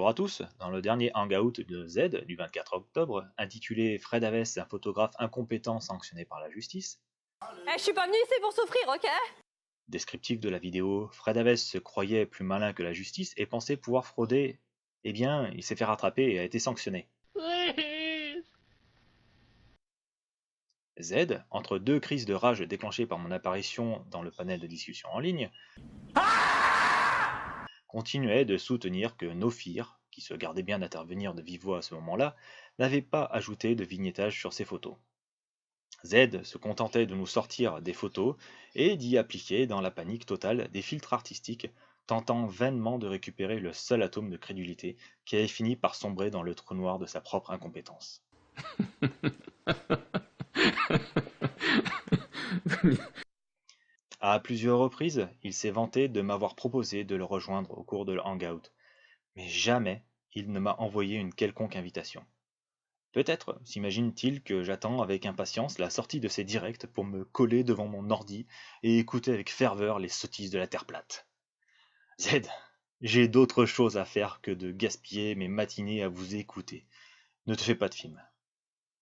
Bonjour à tous, dans le dernier hangout de Z du 24 octobre, intitulé Fred Havès, un photographe incompétent sanctionné par la justice, Je suis pas venu ici pour souffrir, ok? descriptif de la vidéo, Fred Havès se croyait plus malin que la justice et pensait pouvoir frauder. Eh bien, il s'est fait rattraper et a été sanctionné. Z, entre deux crises de rage déclenchées par mon apparition dans le panel de discussion en ligne, continuait de soutenir que Nofir, qui se gardait bien d'intervenir de vive voix à ce moment-là, n'avait pas ajouté de vignettage sur ses photos. Z se contentait de nous sortir des photos et d'y appliquer dans la panique totale des filtres artistiques, tentant vainement de récupérer le seul atome de crédulité qui avait fini par sombrer dans le trou noir de sa propre incompétence. À plusieurs reprises, il s'est vanté de m'avoir proposé de le rejoindre au cours de le hangout, mais jamais il ne m'a envoyé une quelconque invitation. Peut-être s'imagine-t-il que j'attends avec impatience la sortie de ses directs pour me coller devant mon ordi et écouter avec ferveur les sottises de la Terre plate. Z, j'ai d'autres choses à faire que de gaspiller mes matinées à vous écouter. Ne te fais pas de film.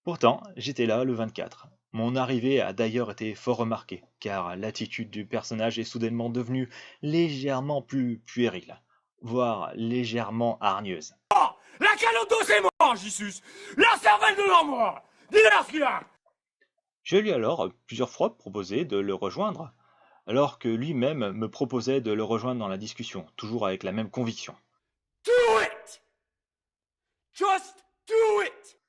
Pourtant, j'étais là le 24. Mon arrivée a d'ailleurs été fort remarquée, car l'attitude du personnage est soudainement devenue légèrement plus puérile, voire légèrement hargneuse. La calotte d'eau c'est moi, Jesus. La cervelle devant moi. Dis-leur ce qu'il a. Je lui ai alors plusieurs fois proposé de le rejoindre, alors que lui-même me proposait de le rejoindre dans la discussion, toujours avec la même conviction. Do it. Just do it.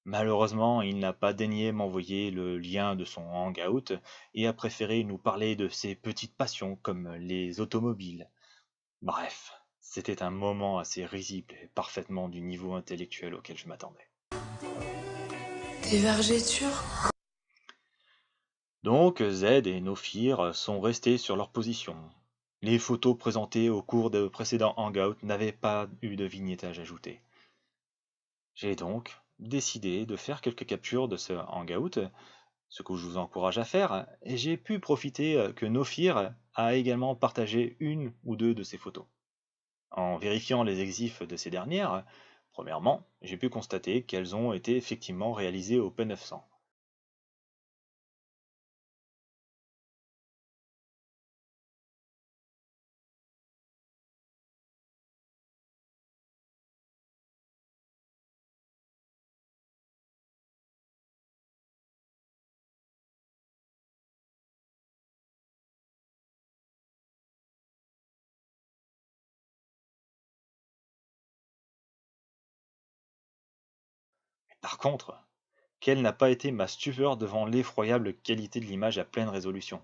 Malheureusement, il n'a pas daigné m'envoyer le lien de son hangout et a préféré nous parler de ses petites passions comme les automobiles. Bref, c'était un moment assez risible et parfaitement du niveau intellectuel auquel je m'attendais. Des vergetures. Donc Z et Nofir sont restés sur leur position. Les photos présentées au cours de précédents hangouts n'avaient pas eu de vignettage ajouté. J'ai donc décidé de faire quelques captures de ce hangout, ce que je vous encourage à faire, et j'ai pu profiter que Nofir a également partagé une ou deux de ses photos. En vérifiant les exifs de ces dernières, premièrement, j'ai pu constater qu'elles ont été effectivement réalisées au P900. Par contre, quelle n'a pas été ma stupeur devant l'effroyable qualité de l'image à pleine résolution.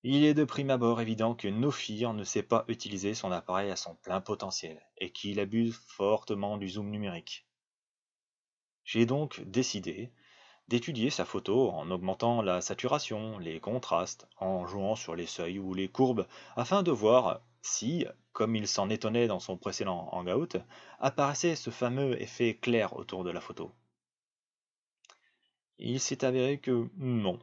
Il est de prime abord évident que Nofir ne sait pas utiliser son appareil à son plein potentiel et qu'il abuse fortement du zoom numérique. J'ai donc décidé d'étudier sa photo en augmentant la saturation, les contrastes, en jouant sur les seuils ou les courbes, afin de voir si, comme il s'en étonnait dans son précédent hangout, apparaissait ce fameux effet clair autour de la photo. Il s'est avéré que non.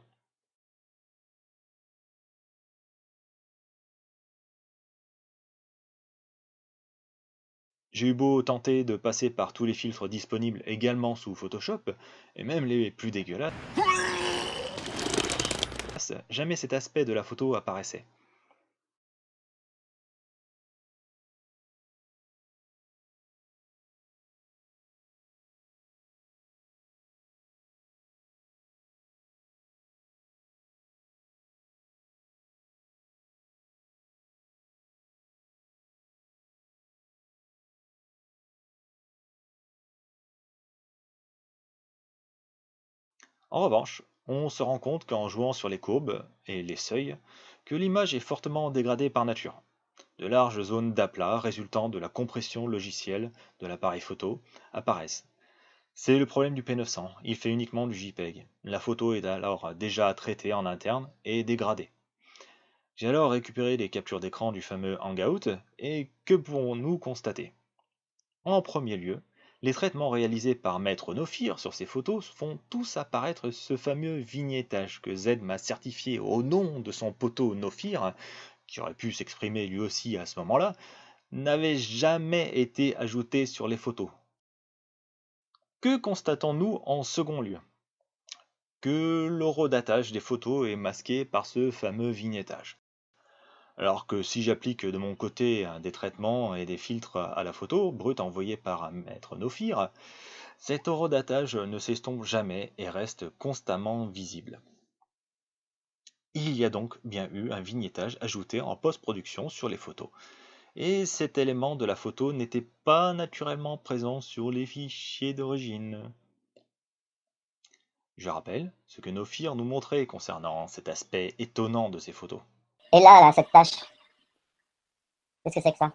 J'ai eu beau tenter de passer par tous les filtres disponibles également sous Photoshop, et même les plus dégueulasses, jamais cet aspect de la photo apparaissait. En revanche, on se rend compte qu'en jouant sur les courbes et les seuils, que l'image est fortement dégradée par nature. De larges zones d'aplat résultant de la compression logicielle de l'appareil photo apparaissent. C'est le problème du P900, il fait uniquement du JPEG. La photo est alors déjà traitée en interne et dégradée. J'ai alors récupéré les captures d'écran du fameux Hangout, et que pouvons-nous constater? En premier lieu, les traitements réalisés par Maître Nofir sur ces photos font tous apparaître ce fameux vignettage que Z m'a certifié au nom de son poteau Nofir, qui aurait pu s'exprimer lui aussi à ce moment-là, n'avaient jamais été ajoutées sur les photos. Que constatons-nous en second lieu? Que l'horodatage des photos est masqué par ce fameux vignettage. Alors que si j'applique de mon côté des traitements et des filtres à la photo brute envoyée par Maître Nofir, cet horodatage ne s'estompe jamais et reste constamment visible. Il y a donc bien eu un vignettage ajouté en post-production sur les photos. Et cet élément de la photo n'était pas naturellement présent sur les fichiers d'origine. Je rappelle ce que Nofir nous montrait concernant cet aspect étonnant de ces photos. Et là, cette tâche, qu'est-ce que c'est que ça?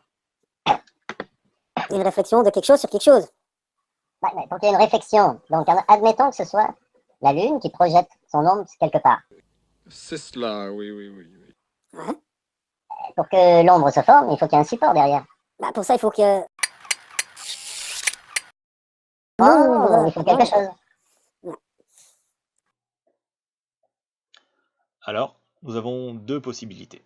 Une réflexion de quelque chose sur quelque chose. Ouais, mais pour qu'il y ait une réflexion, donc admettons que ce soit la Lune qui projette son ombre quelque part. C'est cela, oui. Ouais. Pour que l'ombre se forme, il faut qu'il y ait un support derrière. Bah, pour ça, il faut que... Oh, il faut quelque chose. Alors, nous avons deux possibilités.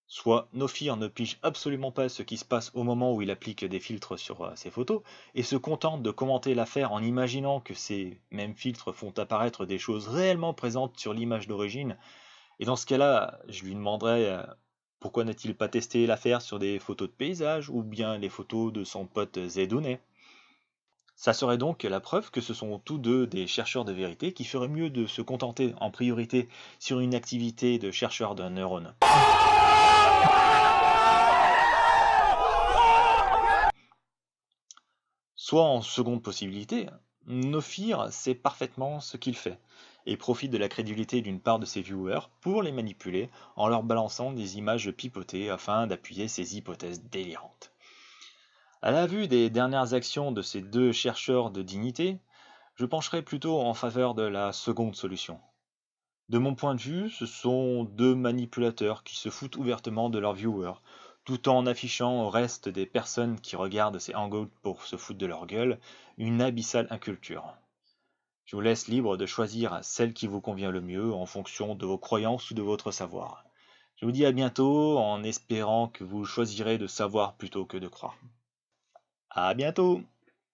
Soit Nofir ne pige absolument pas ce qui se passe au moment où il applique des filtres sur ses photos et se contente de commenter l'affaire en imaginant que ces mêmes filtres font apparaître des choses réellement présentes sur l'image d'origine. Et dans ce cas-là, je lui demanderais pourquoi n'a-t-il pas testé l'affaire sur des photos de paysage ou bien les photos de son pote Zedounet. Ça serait donc la preuve que ce sont tous deux des chercheurs de vérité qui feraient mieux de se contenter en priorité sur une activité de chercheur d'un neurone. Soit en seconde possibilité, Nofir sait parfaitement ce qu'il fait et profite de la crédulité d'une part de ses viewers pour les manipuler en leur balançant des images pipotées afin d'appuyer ses hypothèses délirantes. À la vue des dernières actions de ces deux chercheurs de dignité, je pencherai plutôt en faveur de la seconde solution. De mon point de vue, ce sont deux manipulateurs qui se foutent ouvertement de leurs viewers, tout en affichant au reste des personnes qui regardent ces hangouts pour se foutre de leur gueule, une abyssale inculture. Je vous laisse libre de choisir celle qui vous convient le mieux en fonction de vos croyances ou de votre savoir. Je vous dis à bientôt en espérant que vous choisirez de savoir plutôt que de croire. À bientôt!